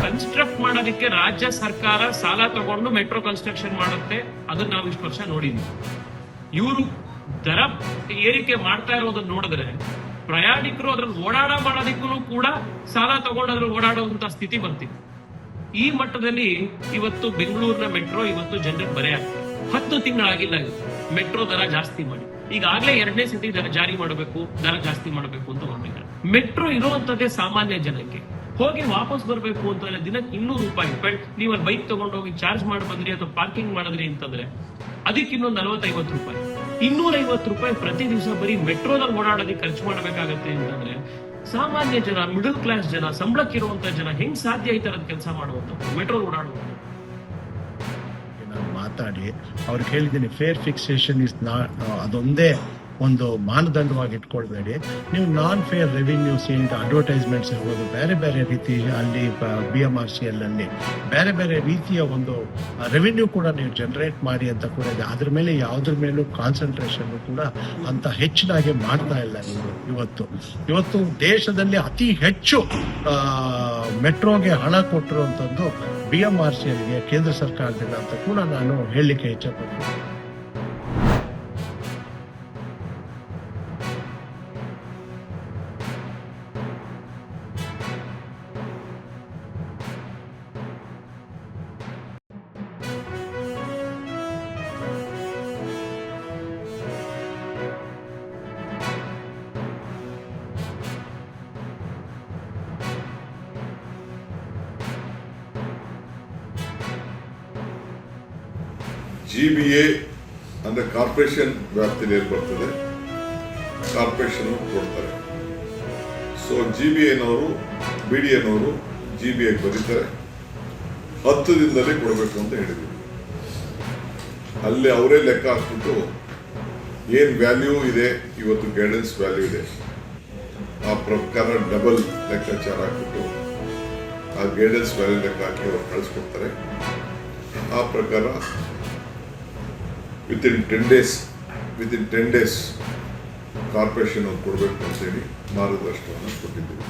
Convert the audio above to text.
Construct ಮಾಡೋದಕ್ಕೆ ರಾಜ್ಯ ಸರ್ಕಾರ ಸಾಲ ತಗೊಂಡು ಮೆಟ್ರೋ ಕನ್ಸ್ಟ್ರಕ್ಷನ್ ಮಾಡುತ್ತೆ. ಅದನ್ನ ನಾವು ಇಷ್ಟು ವರ್ಷ ನೋಡಿದ್ವಿ. ಇವರು ದರ ಏರಿಕೆ ಮಾಡ್ತಾ ಇರೋದನ್ನ ನೋಡಿದ್ರೆ ಪ್ರಯಾಣಿಕರು ಅದ್ರಲ್ಲಿ ಮಾಡೋದಕ್ಕೂ ಕೂಡ ಸಾಲ ತಗೊಂಡು ಓಡಾಡುವಂತ ಸ್ಥಿತಿ ಬರ್ತಿದೆ. ಈ ಮಟ್ಟದಲ್ಲಿ ಇವತ್ತು ಬೆಂಗಳೂರಿನ ಮೆಟ್ರೋ ಇವತ್ತು ಜನರಿಗೆ ಬರೆ ಆಗ್ತದೆ. 10 ತಿಂಗಳಾಗಿಲ್ಲ ಮೆಟ್ರೋ ದರ ಜಾಸ್ತಿ ಮಾಡಿ, ಈಗಾಗಲೇ 2ನೇ ಸತಿ ದರ ಜಾರಿ ಮಾಡಬೇಕು, ದರ ಜಾಸ್ತಿ ಮಾಡಬೇಕು ಅಂತ ಹೊರಟಿದ್ದಾರೆ. ಮೆಟ್ರೋ ಇರುವಂತದ್ದೇ ಸಾಮಾನ್ಯ ಜನಕ್ಕೆ. ಹೋಗಿ ವಾಪಸ್ ಬರಬೇಕು ಅಂತಂದ್ರೆ ದಿನಕ್ಕೆ 200 ರೂಪಾಯಿ. ನೀವು ಅಲ್ಲಿ ಬೈಕ್ ತಗೊಂಡೋಗಿ ಚಾರ್ಜ್ ಮಾಡಿ ಬಂದ್ರಿ ಅಥವಾ ಪಾರ್ಕಿಂಗ್ ಮಾಡಿದ್ರಿ ಅಂತಂದ್ರೆ ಅದಕ್ಕೆ ಇನ್ನೊಂದು 40-50 ರೂಪಾಯಿ. 250 ರೂಪಾಯಿ ಪ್ರತಿ ದಿವಸ ಬರೀ ಮೆಟ್ರೋದಲ್ಲಿ ಓಡಾಡೋದಕ್ಕೆ ಖರ್ಚು ಮಾಡಬೇಕಾಗತ್ತೆ ಅಂತಂದ್ರೆ ಸಾಮಾನ್ಯ ಜನ, ಮಿಡಲ್ ಕ್ಲಾಸ್ ಜನ, ಸಂಬಳಕ್ಕಿರುವಂತ ಜನ ಹೆಂಗ್ ಸಾಧ್ಯ ಈ ತರದ ಕೆಲಸ ಮಾಡುವಂತ ಮೆಟ್ರೋ ಓಡಾಡುವಂತ? ನಾನು ಮಾತಾಡಿ ಅವ್ರಿಗೆ ಹೇಳಿದ್ದೀನಿ, ಫೇರ್ ಫಿಕ್ಸೇಷನ್ ಇಸ್ ನಾಟ್, ಅದೊಂದೇ ಒಂದು ಮಾನದಂಡವಾಗಿ ಇಟ್ಕೊಳ್ಬೇಡಿ. ನೀವು ನಾನ್ ಫೇರ್ ರೆವಿನ್ಯೂಸ್ ಏನಿದೆ, ಅಡ್ವರ್ಟೈಸ್ಮೆಂಟ್ಸ್ ಇರ್ಬೋದು, ಬೇರೆ ಬೇರೆ ರೀತಿ ಅಲ್ಲಿ BMRCL ಅಲ್ಲಿ ಬೇರೆ ಬೇರೆ ರೀತಿಯ ಒಂದು ರೆವಿನ್ಯೂ ಕೂಡ ನೀವು ಜನರೇಟ್ ಮಾಡಿ ಅಂತ ಕೂಡ ಇದೆ. ಅದ್ರ ಮೇಲೆ ಯಾವುದ್ರ ಮೇಲೂ ಕಾನ್ಸಂಟ್ರೇಷನ್ ಕೂಡ ಅಂತ ಹೆಚ್ಚಿನಾಗಿ ಮಾಡ್ತಾ ಇಲ್ಲ ಇವತ್ತು ದೇಶದಲ್ಲಿ ಅತಿ ಹೆಚ್ಚು ಮೆಟ್ರೋಗೆ ಹಣ ಕೊಟ್ಟಿರುವಂಥದ್ದು BMRCLಗೆ ಕೇಂದ್ರ ಸರ್ಕಾರದಿಂದ ಅಂತ ಕೂಡ ನಾನು ಹೇಳಲಿಕ್ಕೆ ಇಚ್ಛೆಪಡ್ತೀನಿ. GBA ಅಂದರೆ ಕಾರ್ಪೊರೇಷನ್ ವ್ಯಾಪ್ತಿಯಲ್ಲಿ ಬರ್ತದೆ, ಕಾರ್ಪೊರೇಷನ್ ಕೊಡ್ತಾರೆ. ಸೊ GBAನವರು BDAನವರು GBAಗೆ ಬರೀತಾರೆ, 10 ದಿನದಲ್ಲಿ ಕೊಡಬೇಕು ಅಂತ ಹೇಳಿದ್ವಿ. ಅಲ್ಲಿ ಅವರೇ ಲೆಕ್ಕ ಹಾಕ್ಬಿಟ್ಟು ಏನು ವ್ಯಾಲ್ಯೂ ಇದೆ, ಇವತ್ತು ಗೈಡೆನ್ಸ್ ವ್ಯಾಲ್ಯೂ ಇದೆ, ಆ ಪ್ರಕಾರ ಡಬಲ್ ಲೆಕ್ಕಾಚಾರ ಹಾಕ್ಬಿಟ್ಟು ಆ ಗೈಡೆನ್ಸ್ ವ್ಯಾಲ್ಯೂ ಲೆಕ್ಕ ಹಾಕಿ ಅವ್ರು ಕಳಿಸ್ಕೊಡ್ತಾರೆ. ಆ ಪ್ರಕಾರ ವಿತಿನ್ 10 ಡೇಸ್ ಕಾರ್ಪೊರೇಷನ್ ಅವ್ರು ಕೊಡಬೇಕು ಅಂತೇಳಿ ಮಾರ್ಗದರ್ಶನವನ್ನು ಕೊಟ್ಟಿದ್ದೀವಿ.